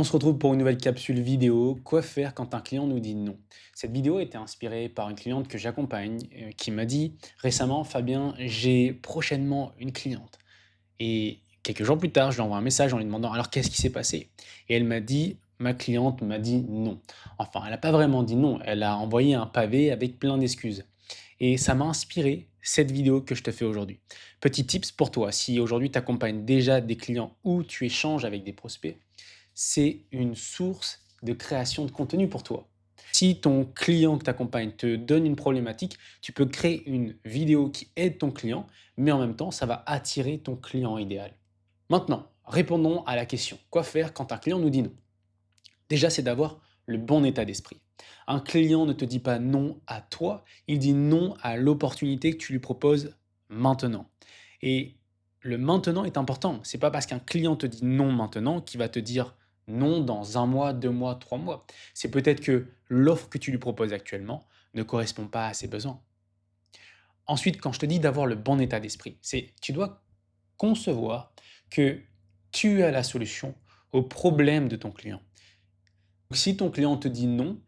On se retrouve pour une nouvelle capsule vidéo, quoi faire quand un client nous dit non. Cette vidéo a été inspirée par une cliente que j'accompagne qui m'a dit récemment, Fabien, j'ai prochainement une cliente. Et quelques jours plus tard, je lui envoie un message en lui demandant alors qu'est-ce qui s'est passé. Et elle m'a dit, ma cliente m'a dit non. Enfin, elle n'a pas vraiment dit non, elle a envoyé un pavé avec plein d'excuses. Et ça m'a inspiré cette vidéo que je te fais aujourd'hui. Petit tips pour toi, si aujourd'hui tu accompagnes déjà des clients ou tu échanges avec des prospects, c'est une source de création de contenu pour toi. Si ton client que tu accompagnes te donne une problématique, tu peux créer une vidéo qui aide ton client, mais en même temps, ça va attirer ton client idéal. Maintenant, répondons à la question, quoi faire quand un client nous dit non? Déjà, c'est d'avoir le bon état d'esprit. Un client ne te dit pas non à toi, il dit non à l'opportunité que tu lui proposes maintenant. Et le maintenant est important. C'est pas parce qu'un client te dit non maintenant qu'il va te dire non dans un mois, 2 mois, 3 mois. C'est peut-être que l'offre que tu lui proposes actuellement ne correspond pas à ses besoins. Ensuite, quand je te dis d'avoir le bon état d'esprit, c'est tu dois concevoir que tu as la solution au problème de ton client. Si ton client te dit non,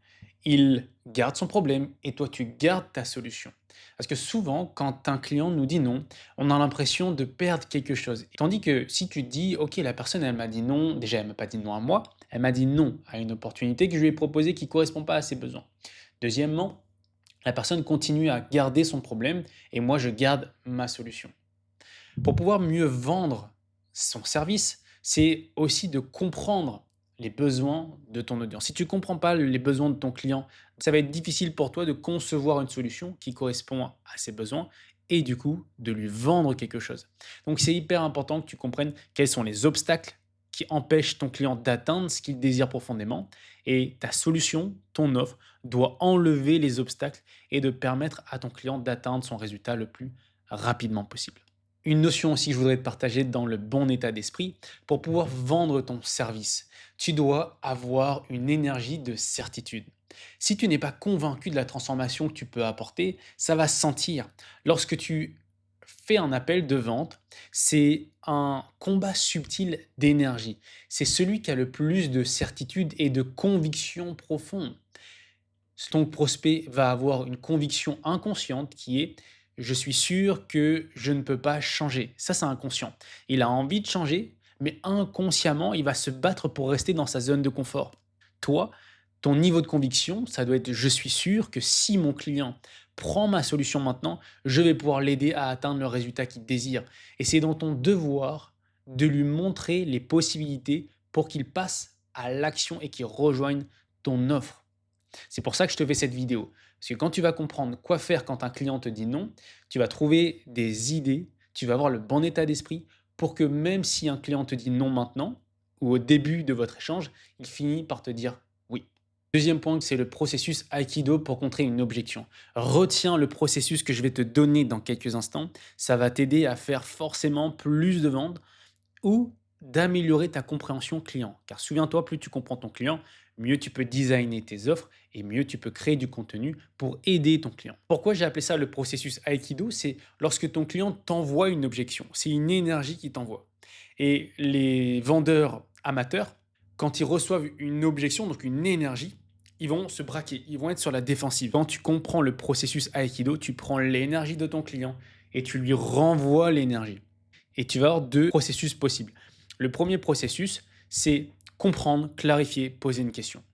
il garde son problème et toi, tu gardes ta solution. Parce que souvent, quand un client nous dit non, on a l'impression de perdre quelque chose. Tandis que si tu dis, OK, la personne, elle m'a dit non, déjà, elle m'a pas dit non à moi, elle m'a dit non à une opportunité que je lui ai proposée qui ne correspond pas à ses besoins. Deuxièmement, la personne continue à garder son problème et moi, je garde ma solution. Pour pouvoir mieux vendre son service, c'est aussi de comprendre les besoins de ton audience. Si tu ne comprends pas les besoins de ton client, ça va être difficile pour toi de concevoir une solution qui correspond à ses besoins et du coup de lui vendre quelque chose. Donc c'est hyper important que tu comprennes quels sont les obstacles qui empêchent ton client d'atteindre ce qu'il désire profondément et ta solution, ton offre, doit enlever les obstacles et de permettre à ton client d'atteindre son résultat le plus rapidement possible. Une notion aussi que je voudrais te partager dans le bon état d'esprit, pour pouvoir vendre ton service, tu dois avoir une énergie de certitude. Si tu n'es pas convaincu de la transformation que tu peux apporter, ça va se sentir. Lorsque tu fais un appel de vente, c'est un combat subtil d'énergie. C'est celui qui a le plus de certitude et de conviction profonde. Ton prospect va avoir une conviction inconsciente qui est je suis sûr que je ne peux pas changer. Ça, c'est inconscient. Il a envie de changer, mais inconsciemment, il va se battre pour rester dans sa zone de confort. Toi, ton niveau de conviction, ça doit être je suis sûr que si mon client prend ma solution maintenant, je vais pouvoir l'aider à atteindre le résultat qu'il désire. Et c'est dans ton devoir de lui montrer les possibilités pour qu'il passe à l'action et qu'il rejoigne ton offre. C'est pour ça que je te fais cette vidéo. Parce que quand tu vas comprendre quoi faire quand un client te dit non, tu vas trouver des idées, tu vas avoir le bon état d'esprit pour que même si un client te dit non maintenant, ou au début de votre échange, il finit par te dire oui. Deuxième point, c'est le processus Aikido pour contrer une objection. Retiens le processus que je vais te donner dans quelques instants. Ça va t'aider à faire forcément plus de ventes ou d'améliorer ta compréhension client. Car souviens-toi, plus tu comprends ton client, mieux tu peux designer tes offres et mieux tu peux créer du contenu pour aider ton client. Pourquoi j'ai appelé ça le processus Aikido? C'est lorsque ton client t'envoie une objection. C'est une énergie qui t'envoie. Et les vendeurs amateurs, quand ils reçoivent une objection, donc une énergie, ils vont se braquer, ils vont être sur la défensive. Quand tu comprends le processus Aikido, tu prends l'énergie de ton client et tu lui renvoies l'énergie. Et tu vas avoir deux processus possibles. Le premier processus, c'est comprendre, clarifier, poser une question.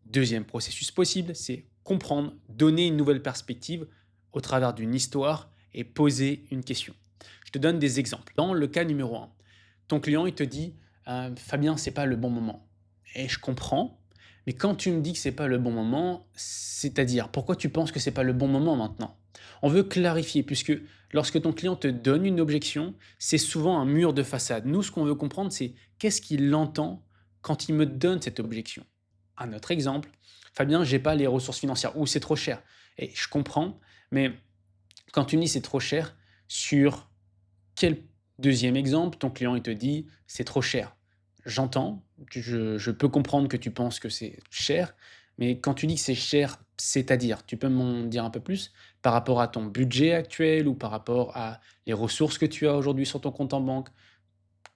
Deuxième processus possible, c'est comprendre, donner une nouvelle perspective au travers d'une histoire et poser une question. Je te donne des exemples. Dans le cas numéro un, ton client il te dit Fabien, c'est pas le bon moment. Et je comprends, mais quand tu me dis que c'est pas le bon moment, c'est-à-dire pourquoi tu penses que c'est pas le bon moment maintenant? On veut clarifier puisque lorsque ton client te donne une objection, c'est souvent un mur de façade. Nous, ce qu'on veut comprendre, c'est qu'est-ce qu'il entend quand il me donne cette objection. Un autre exemple, Fabien, j'ai pas les ressources financières ou c'est trop cher. Et je comprends, mais quand tu me dis c'est trop cher, sur quel deuxième exemple, ton client il te dit c'est trop cher. J'entends, je peux comprendre que tu penses que c'est cher, mais quand tu dis que c'est cher, c'est-à-dire, tu peux m'en dire un peu plus par rapport à ton budget actuel ou par rapport à les ressources que tu as aujourd'hui sur ton compte en banque?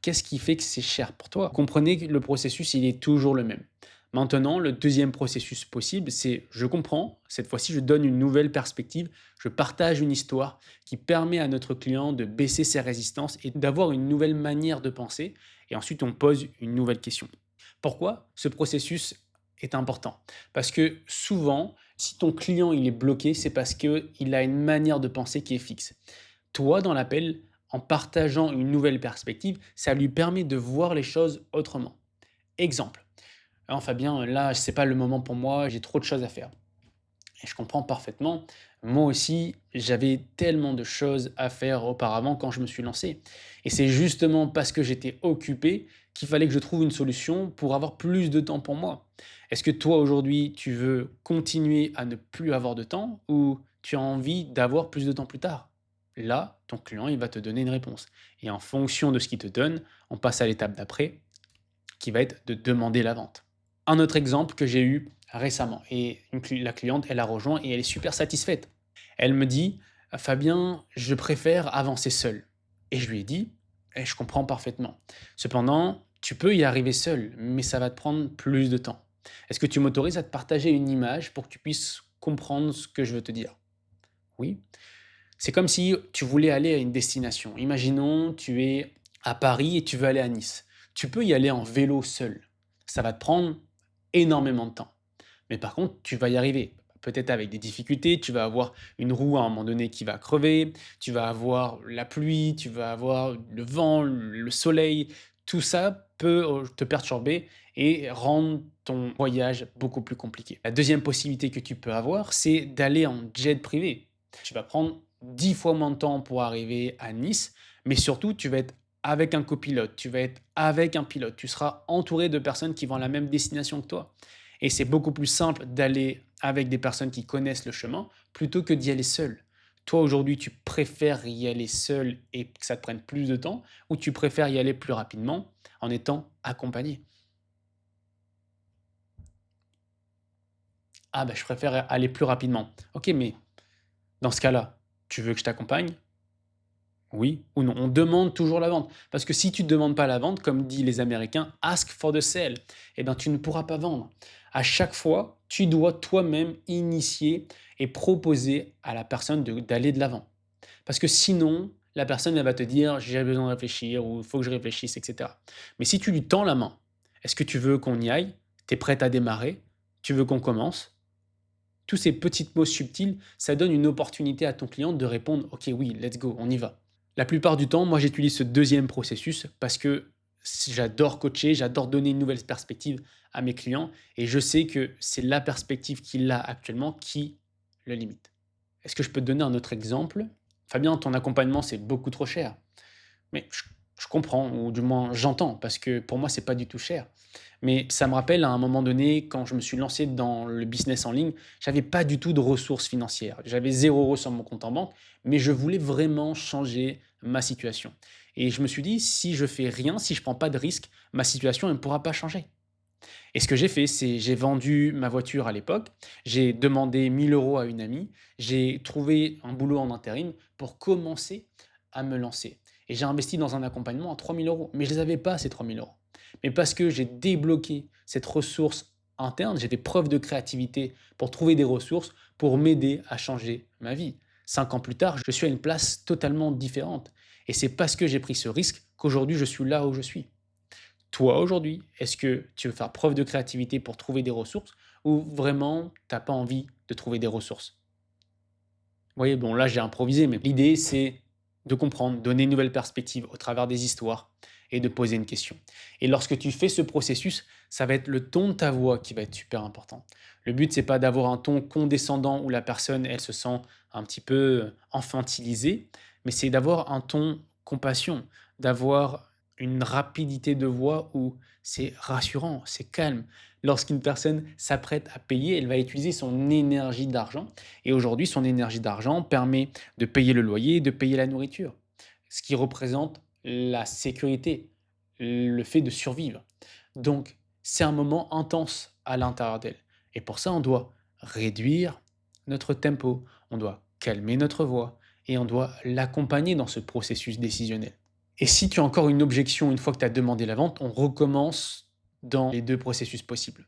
qu'est-ce qui fait que c'est cher pour toi? Comprenez que le processus, il est toujours le même. Maintenant, le deuxième processus possible, c'est je comprends, cette fois-ci, je donne une nouvelle perspective, je partage une histoire qui permet à notre client de baisser ses résistances et d'avoir une nouvelle manière de penser. Et ensuite, on pose une nouvelle question. Pourquoi ce processus est important? Parce que souvent, si ton client il est bloqué, c'est parce qu'il a une manière de penser qui est fixe. Toi, dans l'appel, en partageant une nouvelle perspective, ça lui permet de voir les choses autrement. Exemple. Alors Fabien, là, c'est pas le moment pour moi, j'ai trop de choses à faire. Et je comprends parfaitement. Moi aussi, j'avais tellement de choses à faire auparavant quand je me suis lancé. Et c'est justement parce que j'étais occupé qu'il fallait que je trouve une solution pour avoir plus de temps pour moi. Est-ce que toi, aujourd'hui, tu veux continuer à ne plus avoir de temps ou tu as envie d'avoir plus de temps plus tard? Là, ton client, il va te donner une réponse. Et en fonction de ce qu'il te donne, on passe à l'étape d'après, qui va être de demander la vente. Un autre exemple que j'ai eu récemment et la cliente, elle a rejoint et elle est super satisfaite. Elle me dit: «Fabien, je préfère avancer seul» et je lui ai dit: «Eh, je comprends parfaitement. Cependant, tu peux y arriver seul, mais ça va te prendre plus de temps. Est-ce que tu m'autorises à te partager une image pour que tu puisses comprendre ce que je veux te dire?» «Oui». C'est comme si tu voulais aller à une destination. Imaginons, tu es à Paris et tu veux aller à Nice. Tu peux y aller en vélo seul. Ça va te prendre énormément de temps. Mais par contre, tu vas y arriver. Peut-être avec des difficultés, tu vas avoir une roue à un moment donné qui va crever, tu vas avoir la pluie, tu vas avoir le vent, le soleil. Tout ça peut te perturber et rendre ton voyage beaucoup plus compliqué. La deuxième possibilité que tu peux avoir, c'est d'aller en jet privé. Tu vas prendre 10 fois moins de temps pour arriver à Nice, mais surtout, tu vas être avec un copilote, tu vas être avec un pilote, tu seras entouré de personnes qui vont à la même destination que toi. Et c'est beaucoup plus simple d'aller avec des personnes qui connaissent le chemin plutôt que d'y aller seul. Toi, aujourd'hui, tu préfères y aller seul et que ça te prenne plus de temps ou tu préfères y aller plus rapidement en étant accompagné? Ah, bah, je préfère aller plus rapidement. Ok, mais dans ce cas-là, tu veux que je t'accompagne? Oui ou non? On demande toujours la vente. Parce que si tu ne demandes pas la vente, comme disent les Américains, ask for the sale, eh ben, tu ne pourras pas vendre. À chaque fois, tu dois toi-même initier et proposer à la personne d'aller de l'avant. Parce que sinon, la personne elle va te dire j'ai besoin de réfléchir ou il faut que je réfléchisse, etc. Mais si tu lui tends la main, est-ce que tu veux qu'on y aille? Tu es prête à démarrer? Tu veux qu'on commence? Tous ces petits mots subtils, ça donne une opportunité à ton client de répondre ok, oui, let's go, on y va. La plupart du temps, moi, j'utilise ce deuxième processus parce que j'adore coacher, j'adore donner une nouvelle perspective à mes clients et je sais que c'est la perspective qu'il a actuellement qui le limite. Est-ce que je peux te donner un autre exemple? Fabien, ton accompagnement, c'est beaucoup trop cher. Mais je comprends, ou du moins j'entends, parce que pour moi, c'est pas du tout cher. Mais ça me rappelle à un moment donné, quand je me suis lancé dans le business en ligne, j'avais pas du tout de ressources financières. J'avais 0 € sur mon compte en banque, mais je voulais vraiment changer ma situation. Et je me suis dit, si je fais rien, si je prends pas de risque, ma situation elle ne pourra pas changer. Et ce que j'ai fait, c'est j'ai vendu ma voiture à l'époque, j'ai demandé 1 000 € à une amie, j'ai trouvé un boulot en intérim pour commencer à me lancer. Et j'ai investi dans un accompagnement à 3 000 €. Mais je ne les avais pas, ces 3 000 €. Mais parce que j'ai débloqué cette ressource interne, j'ai fait preuve de créativité pour trouver des ressources pour m'aider à changer ma vie. 5 ans plus tard, je suis à une place totalement différente. Et c'est parce que j'ai pris ce risque qu'aujourd'hui je suis là où je suis. Toi, aujourd'hui, est-ce que tu veux faire preuve de créativité pour trouver des ressources ou vraiment tu as pas envie de trouver des ressources? Vous voyez, bon là j'ai improvisé, mais l'idée c'est de comprendre, donner une nouvelle perspective au travers des histoires et de poser une question. Et lorsque tu fais ce processus, ça va être le ton de ta voix qui va être super important. Le but c'est pas d'avoir un ton condescendant où la personne elle se sent un petit peu infantilisée, mais c'est d'avoir un ton compassion, d'avoir une rapidité de voix où c'est rassurant, c'est calme. Lorsqu'une personne s'apprête à payer, elle va utiliser son énergie d'argent et aujourd'hui, son énergie d'argent permet de payer le loyer, de payer la nourriture, ce qui représente la sécurité, le fait de survivre. Donc, c'est un moment intense à l'intérieur d'elle. Et pour ça, on doit réduire notre tempo, on doit calmer notre voix et on doit l'accompagner dans ce processus décisionnel. Et si tu as encore une objection une fois que tu as demandé la vente, on recommence dans les 2 processus possibles.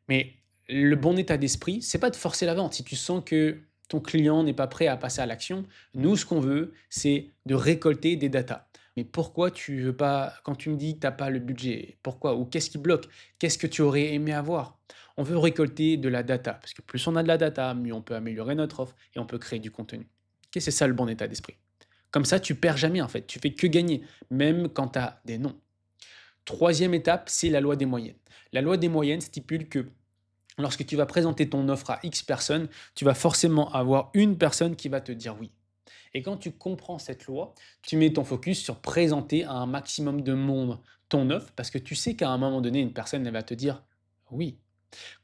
Mais le bon état d'esprit, c'est pas de forcer la vente. Si tu sens que ton client n'est pas prêt à passer à l'action, nous, ce qu'on veut, c'est de récolter des datas. Mais pourquoi tu veux pas, quand tu me dis que tu as pas le budget, pourquoi? Ou qu'est-ce qui bloque? Qu'est-ce que tu aurais aimé avoir? On veut récolter de la data, parce que plus on a de la data, mieux on peut améliorer notre offre et on peut créer du contenu. OK, c'est ça le bon état d'esprit. Comme ça, tu perds jamais en fait, tu fais que gagner, même quand tu as des non. Troisième étape, c'est la loi des moyennes. La loi des moyennes stipule que lorsque tu vas présenter ton offre à X personnes, tu vas forcément avoir une personne qui va te dire oui. Et quand tu comprends cette loi, tu mets ton focus sur présenter à un maximum de monde ton offre parce que tu sais qu'à un moment donné, une personne elle va te dire oui.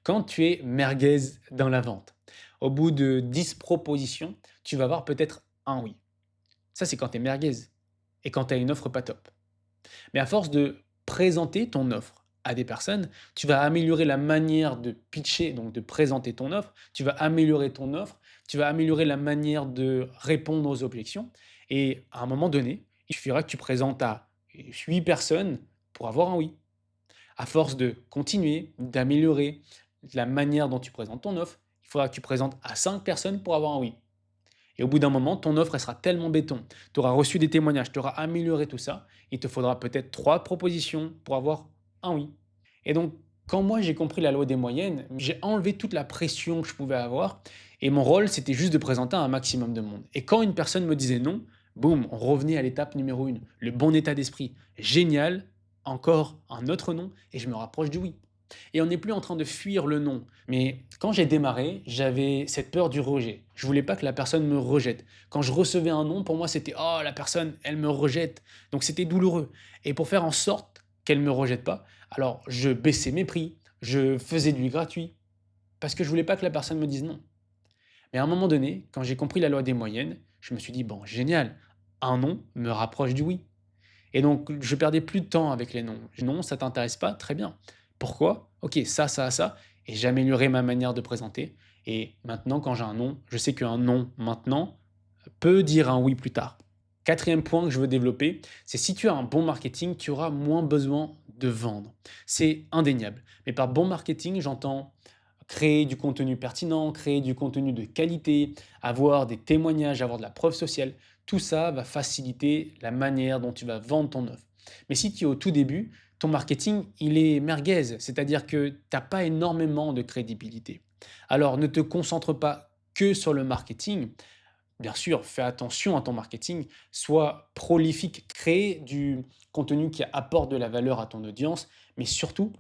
Quand tu es merguez dans la vente, au bout de 10 propositions, tu vas avoir peut-être un oui. Ça, c'est quand tu es merguez et quand tu as une offre pas top. Mais à force de présenter ton offre à des personnes, tu vas améliorer la manière de pitcher, donc de présenter ton offre, tu vas améliorer ton offre, tu vas améliorer la manière de répondre aux objections. Et à un moment donné, il suffira que tu présentes à 8 personnes pour avoir un oui. À force de continuer, d'améliorer la manière dont tu présentes ton offre, il faudra que tu présentes à 5 personnes pour avoir un oui. Et au bout d'un moment, ton offre elle sera tellement béton. Tu auras reçu des témoignages, tu auras amélioré tout ça. Il te faudra peut-être 3 propositions pour avoir un oui. Et donc, quand moi j'ai compris la loi des moyennes, j'ai enlevé toute la pression que je pouvais avoir. Et mon rôle, c'était juste de présenter à un maximum de monde. Et quand une personne me disait non, boum, on revenait à l'étape numéro 1. Le bon état d'esprit. Génial, encore un autre non, et je me rapproche du oui. Et on n'est plus en train de fuir le non. Mais quand j'ai démarré, j'avais cette peur du rejet. Je voulais pas que la personne me rejette. Quand je recevais un non, pour moi, c'était oh, la personne, elle me rejette. Donc c'était douloureux. Et pour faire en sorte qu'elle me rejette pas, alors je baissais mes prix, je faisais du gratuit parce que je voulais pas que la personne me dise non. Mais à un moment donné, quand j'ai compris la loi des moyennes, je me suis dit bon, génial, un non me rapproche du oui. Et donc, je perdais plus de temps avec les noms. Non, ça t'intéresse pas? Très bien. Pourquoi? OK, ça. Et j'ai amélioré ma manière de présenter. Et maintenant, quand j'ai un non, je sais qu'un non maintenant peut dire un oui plus tard. Quatrième point que je veux développer, c'est si tu as un bon marketing, tu auras moins besoin de vendre. C'est indéniable. Mais par bon marketing, j'entends créer du contenu pertinent, créer du contenu de qualité, avoir des témoignages, avoir de la preuve sociale. Tout ça va faciliter la manière dont tu vas vendre ton offre. Mais si tu es au tout début, ton marketing, il est merguez, c'est-à-dire que tu n'as pas énormément de crédibilité. Alors ne te concentre pas que sur le marketing. Bien sûr, fais attention à ton marketing, sois prolifique, crée du contenu qui apporte de la valeur à ton audience, mais surtout,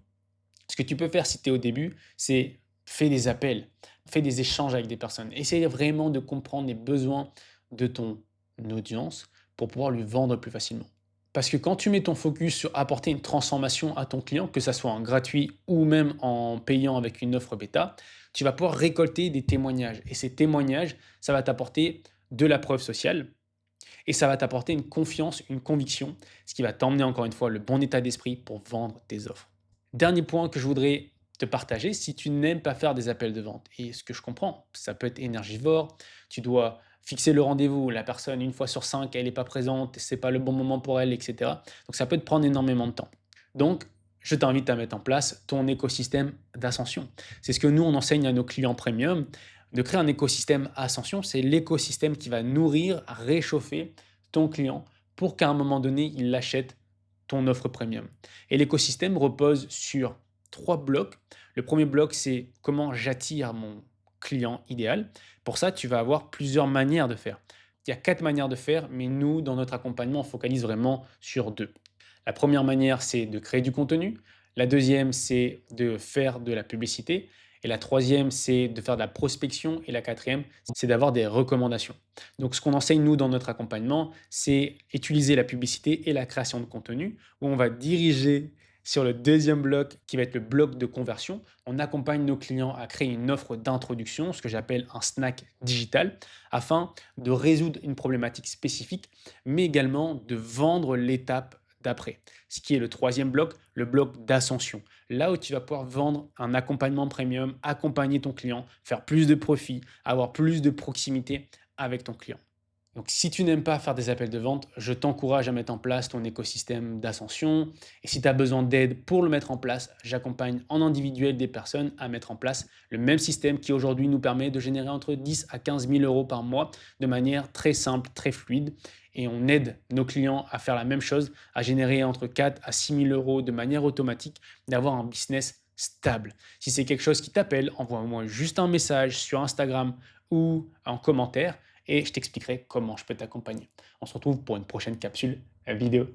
ce que tu peux faire si tu es au début, c'est fais des appels, fais des échanges avec des personnes. Essaye vraiment de comprendre les besoins de ton audience pour pouvoir lui vendre plus facilement. Parce que quand tu mets ton focus sur apporter une transformation à ton client, que ça soit en gratuit ou même en payant avec une offre bêta, tu vas pouvoir récolter des témoignages. Et ces témoignages, ça va t'apporter de la preuve sociale et ça va t'apporter une confiance, une conviction, ce qui va t'emmener encore une fois le bon état d'esprit pour vendre tes offres. Dernier point que je voudrais te partager, si tu n'aimes pas faire des appels de vente, et ce que je comprends, ça peut être énergivore, tu dois fixer le rendez-vous, la personne une fois sur 5, elle n'est pas présente, c'est pas le bon moment pour elle, etc. Donc ça peut te prendre énormément de temps. Donc, je t'invite à mettre en place ton écosystème d'ascension. C'est ce que nous, on enseigne à nos clients premium, de créer un écosystème ascension. C'est l'écosystème qui va nourrir, réchauffer ton client pour qu'à un moment donné, il achète ton offre premium. Et l'écosystème repose sur 3 blocs. Le premier bloc, c'est comment j'attire mon client idéal. Pour ça, tu vas avoir plusieurs manières de faire. Il y a 4 manières de faire, mais nous, dans notre accompagnement, on focalise vraiment sur 2. La première manière, c'est de créer du contenu. La deuxième, c'est de faire de la publicité. Et la troisième, c'est de faire de la prospection. Et la quatrième, c'est d'avoir des recommandations. Donc, ce qu'on enseigne, nous, dans notre accompagnement, c'est utiliser la publicité et la création de contenu, où on va diriger sur le deuxième bloc, qui va être le bloc de conversion. On accompagne nos clients à créer une offre d'introduction, ce que j'appelle un snack digital, afin de résoudre une problématique spécifique, mais également de vendre l'étape d'après. Ce qui est le troisième bloc, le bloc d'ascension. Là où tu vas pouvoir vendre un accompagnement premium, accompagner ton client, faire plus de profit, avoir plus de proximité avec ton client. Donc, si tu n'aimes pas faire des appels de vente, je t'encourage à mettre en place ton écosystème d'ascension. Et si tu as besoin d'aide pour le mettre en place, j'accompagne en individuel des personnes à mettre en place le même système qui aujourd'hui nous permet de générer entre 10 à 15 000 euros par mois de manière très simple, très fluide. Et on aide nos clients à faire la même chose, à générer entre 4 à 6 000 euros de manière automatique, d'avoir un business stable. Si c'est quelque chose qui t'appelle, envoie-moi juste un message sur Instagram ou en commentaire et je t'expliquerai comment je peux t'accompagner. On se retrouve pour une prochaine capsule vidéo.